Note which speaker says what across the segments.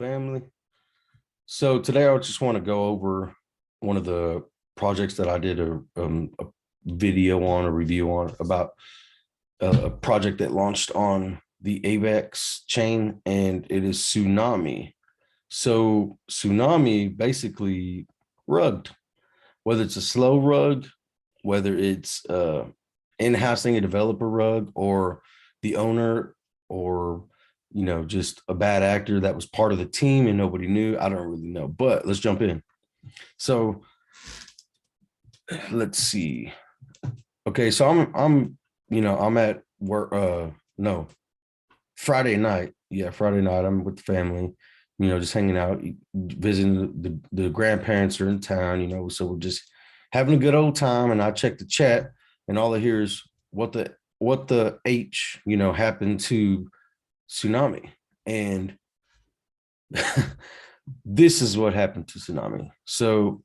Speaker 1: family. So today I just want to go over one of the projects that I did a video on, a review on, about a project that launched on the AVAX chain, and it is Tsunami. So Tsunami basically rugged, whether it's a slow rug, whether it's in-housing a developer rug, or the owner, or just a bad actor that was part of the team and nobody knew. I don't really know, but let's jump in. So let's see. Okay, so I'm at work. No, Friday night. Yeah, Friday night. I'm with the family. Just hanging out, visiting the grandparents are in town. So we're just having a good old time. And I check the chat, and all I hear is what the H happened to Tsunami, and this is what happened to Tsunami. So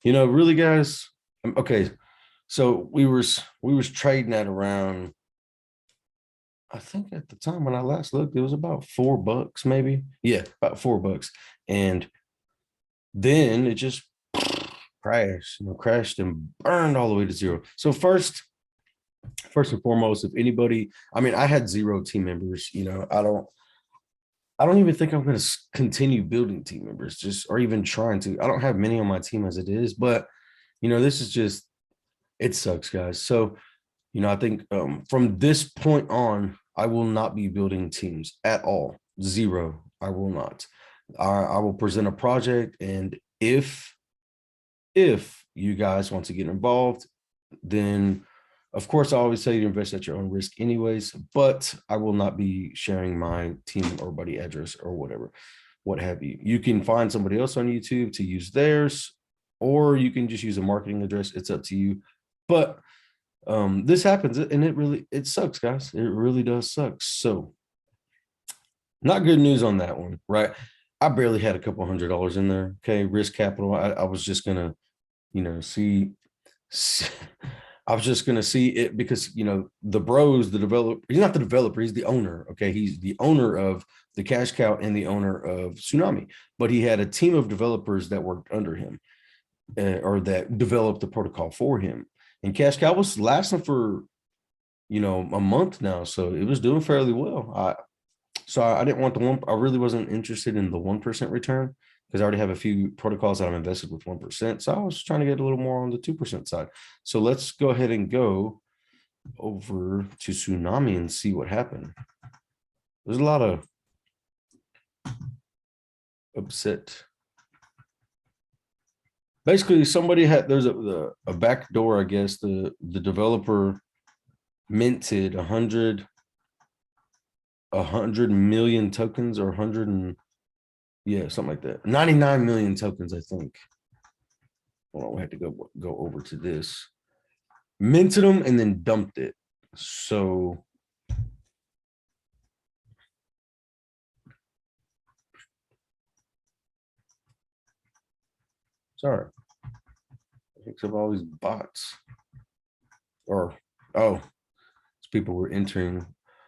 Speaker 1: really, guys. Okay, so we was trading at around, I think at the time when I last looked, it was about $4, maybe. Yeah, about $4. And then it just crashed and burned all the way to zero. So first and foremost, if anybody, I had 0 team members. I don't even think I'm going to continue building team members, or even trying to. I don't have many on my team as it is, but this is just, it sucks, guys. So I think from this point on, I will not be building teams at all. 0. I will not. I will present a project, and if you guys want to get involved, then of course I always tell you to invest at your own risk anyways, but I will not be sharing my team or buddy address or whatever, what have you. You can find somebody else on YouTube to use theirs, or you can just use a marketing address. It's up to you. But this happens, and it sucks, guys. It really does suck. So not good news on that one, right? I barely had a couple $100 in there. Okay, risk capital. I was just gonna, see. I was just gonna see it, because the bros, the developer. He's not the developer. He's the owner. Okay, he's the owner of the cash cow and the owner of Tsunami. But he had a team of developers that worked under him, or that developed the protocol for him. And cash cow was lasting for a month now, so it was doing fairly well. I didn't want the one. I really wasn't interested in the 1% return, because I already have a few protocols that I'm invested with 1%. So I was trying to get a little more on the 2% side. So let's go ahead and go over to Tsunami and see what happened. There's a lot of upset. Basically, somebody there's a back door, I guess. The developer minted 100 million tokens, or 100 and, yeah, something like that. 99 million tokens, I think. Hold on, we had to go over to this. Minted them and then dumped it. So sorry. Except all these bots. Or people were entering.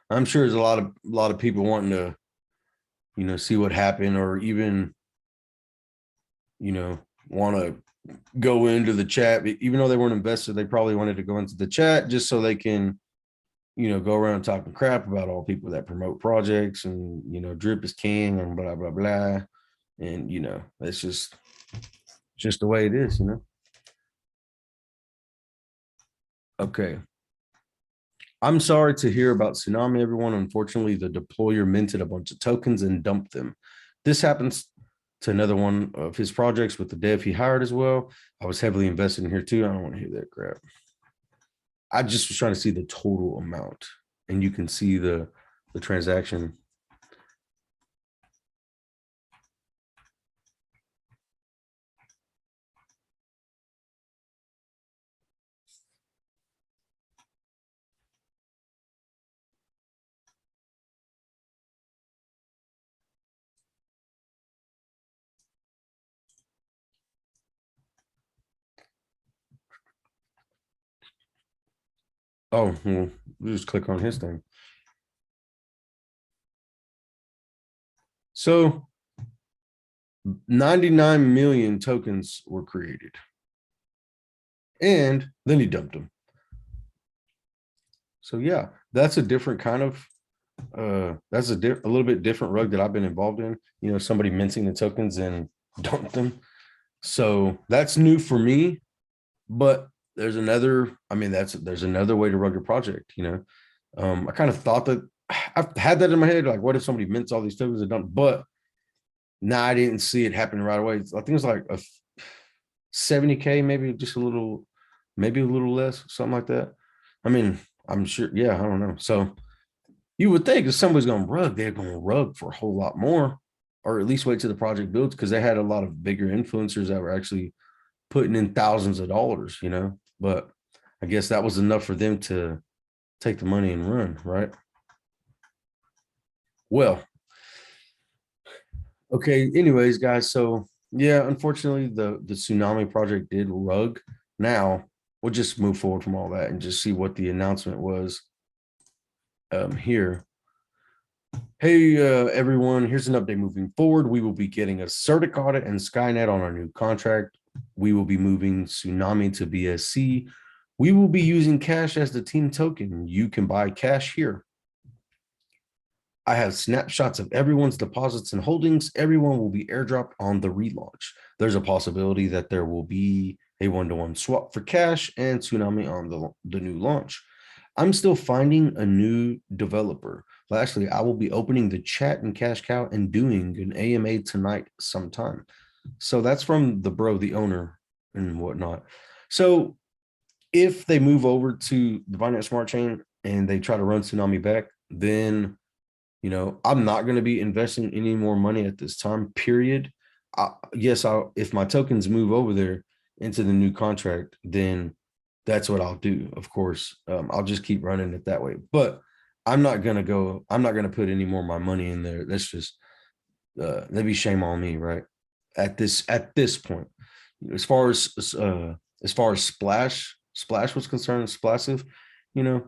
Speaker 1: I'm sure there's a lot of people wanting to see what happened, or even want to go into the chat. Even though they weren't invested, they probably wanted to go into the chat just so they can go around talking crap about all people that promote projects, and drip is king and blah blah blah. And it's just the way it is. Okay, I'm sorry to hear about Tsunami, everyone. Unfortunately, the deployer minted a bunch of tokens and dumped them. This happens to another one of his projects with the dev he hired as well. I was heavily invested in here too. I don't want to hear that crap. I just was trying to see the total amount, and you can see the transaction. Oh, well, you just click on his thing. So 99 million tokens were created. And then he dumped them. So yeah, that's a different kind of that's a little bit different rug that I've been involved in. You know, somebody minting the tokens and dumped them. So that's new for me. But there's another, I mean, there's another way to rug a project, you know. I kind of thought that I've had that in my head, like, what if somebody mints all these tokens and don't, but now I didn't see it happen right away. I think it's like a 70K, maybe just a little, maybe a little less, something like that. I mean, I'm sure, yeah, I don't know. So you would think if somebody's going to rug, they're going to rug for a whole lot more, or at least wait till the project builds, because they had a lot of bigger influencers that were actually putting in thousands of dollars, you know. But I guess that was enough for them to take the money and run, right? Well, okay. Anyways, guys, so yeah, unfortunately, the Tsunami project did rug. Now we'll just move forward from all that and just see what the announcement was here. Hey, everyone, here's an update moving forward. We will be getting a Certic audit and Skynet on our new contract. We will be moving Tsunami to BSC. We will be using cash as the team token. You can buy cash here. I have snapshots of everyone's deposits and holdings. Everyone will be airdropped on the relaunch. There's a possibility that there will be a one-to-one swap for cash and Tsunami on the new launch. I'm still finding a new developer. Lastly, I will be opening the chat in Cash Cow and doing an AMA tonight sometime. So that's from the bro, the owner and whatnot. So if they move over to the Binance Smart Chain and they try to run Tsunami back, then, you know, I'm not going to be investing any more money at this time, period. Yes, if my tokens move over there into the new contract, then that's what I'll do. Of course, I'll just keep running it that way. But I'm not going to put any more of my money in there. That's just, that'd be shame on me, right? At this point, as far as Splash was concerned, Splassive, you know,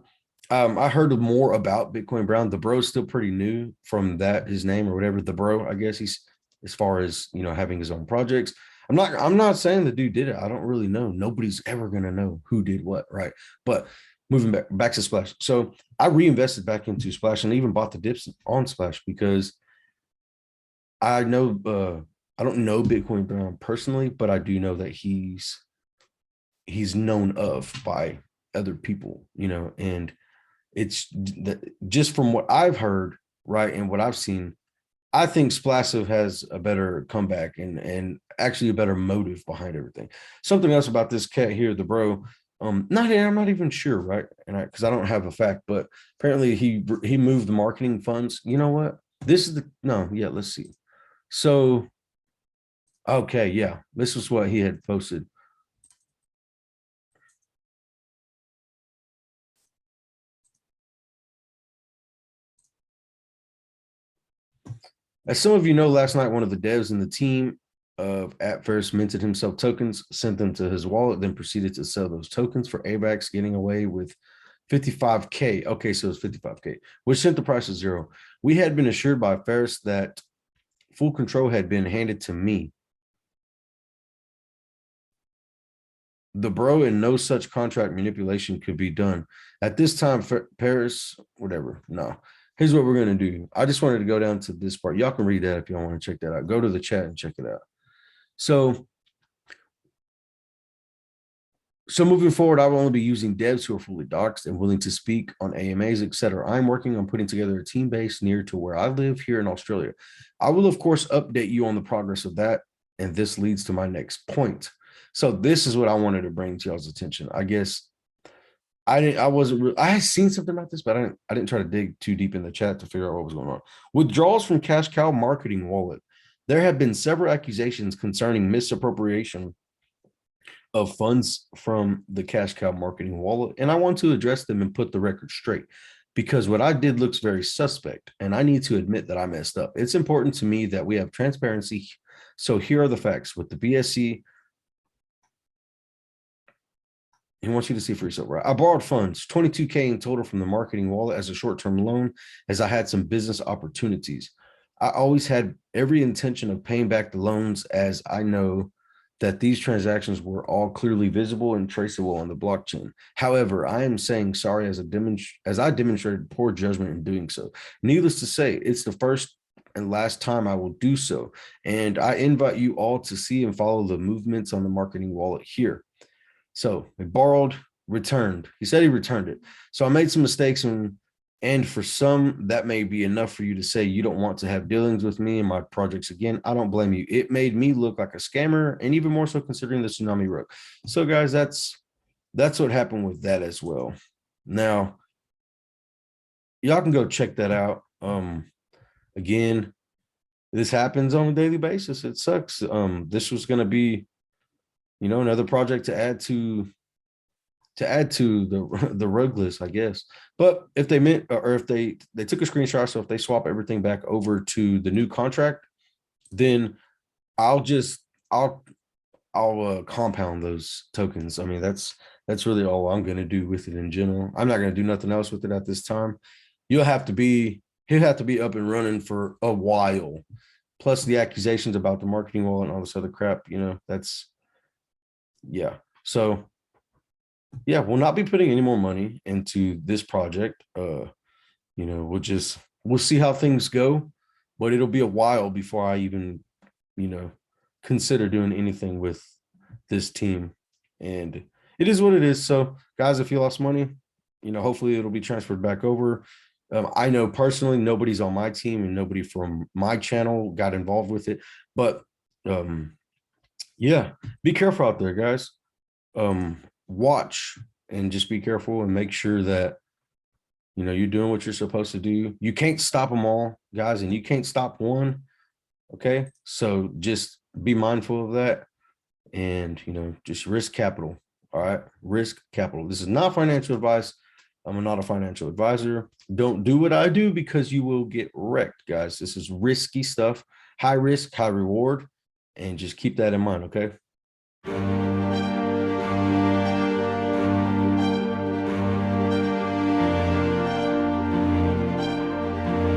Speaker 1: I heard more about Bitcoin Brown. The bro's still pretty new from that, his name or whatever. The bro, I guess he's, as far as, you know, having his own projects. I'm not saying the dude did it. I don't really know. Nobody's ever gonna know who did what, right? But moving back to Splash. So I reinvested back into Splash and even bought the dips on Splash because I know I don't know Bitcoin Brown personally, but I do know that he's known of by other people, you know, and it's just from what I've heard, right, and what I've seen, I think Splassive has a better comeback and actually a better motive behind everything. Something else about this cat here, the bro, I'm not even sure, right? And because I don't have a fact, but apparently he moved the marketing funds. You know what? This is the no, yeah, let's see. So okay, yeah, this was what he had posted. As some of you know, last night one of the devs in the team of at first minted himself tokens, sent them to his wallet, then proceeded to sell those tokens for AVAX, getting away with 55K. Okay, so it's 55K, which sent the price to zero. We had been assured by Ferris that full control had been handed to me, the bro, and no such contract manipulation could be done. At this time, Paris, whatever, no. Here's what we're going to do. I just wanted to go down to this part. Y'all can read that if y'all want to check that out. Go to the chat and check it out. So moving forward, I will only be using devs who are fully doxxed and willing to speak on AMAs, etc. I'm working on putting together a team base near to where I live here in Australia. I will, of course, update you on the progress of that. And this leads to my next point. So this is what I wanted to bring to y'all's attention. I guess I had seen something about this, but I didn't try to dig too deep in the chat to figure out what was going on. Withdrawals from Cash Cow marketing wallet. There have been several accusations concerning misappropriation of funds from the Cash Cow marketing wallet, and I want to address them and put the record straight because what I did looks very suspect, and I need to admit that I messed up. It's important to me that we have transparency. So here are the facts. With the BSC, he wants you to see for yourself, right? I borrowed funds, 22K in total from the marketing wallet as a short-term loan, as I had some business opportunities. I always had every intention of paying back the loans, as I know that these transactions were all clearly visible and traceable on the blockchain. However, I am saying sorry as I demonstrated poor judgment in doing so. Needless to say, it's the first and last time I will do so. And I invite you all to see and follow the movements on the marketing wallet here. So I borrowed, returned. He said he returned it. So I made some mistakes, and for some, that may be enough for you to say you don't want to have dealings with me and my projects again. I don't blame you. It made me look like a scammer, and even more so considering the Tsunami Rugged. So, guys, that's what happened with that as well. Now, y'all can go check that out. Again, this happens on a daily basis. It sucks. This was gonna be, another project to add to the rug list, I guess. But if they meant, or if they took a screenshot, so if they swap everything back over to the new contract, then I'll just I'll compound those tokens. I mean, that's really all I'm gonna do with it in general. I'm not gonna do nothing else with it at this time. He'll have to be up and running for a while. Plus the accusations about the marketing wall and all this other crap, that's yeah. So yeah, we'll not be putting any more money into this project. We'll see how things go, but it'll be a while before I even, consider doing anything with this team. And it is what it is. So, guys, if you lost money, hopefully it'll be transferred back over. I know personally nobody's on my team and nobody from my channel got involved with it, but yeah, be careful out there, guys. Watch and just be careful and make sure that you're doing what you're supposed to do. You can't stop them all, guys, and you can't stop one. Okay, so just be mindful of that, and just risk capital. All right, risk capital. This is not financial advice. I'm not a financial advisor. Don't do what I do because you will get wrecked, guys. This is risky stuff, high risk, high reward, and just keep that in mind. Okay.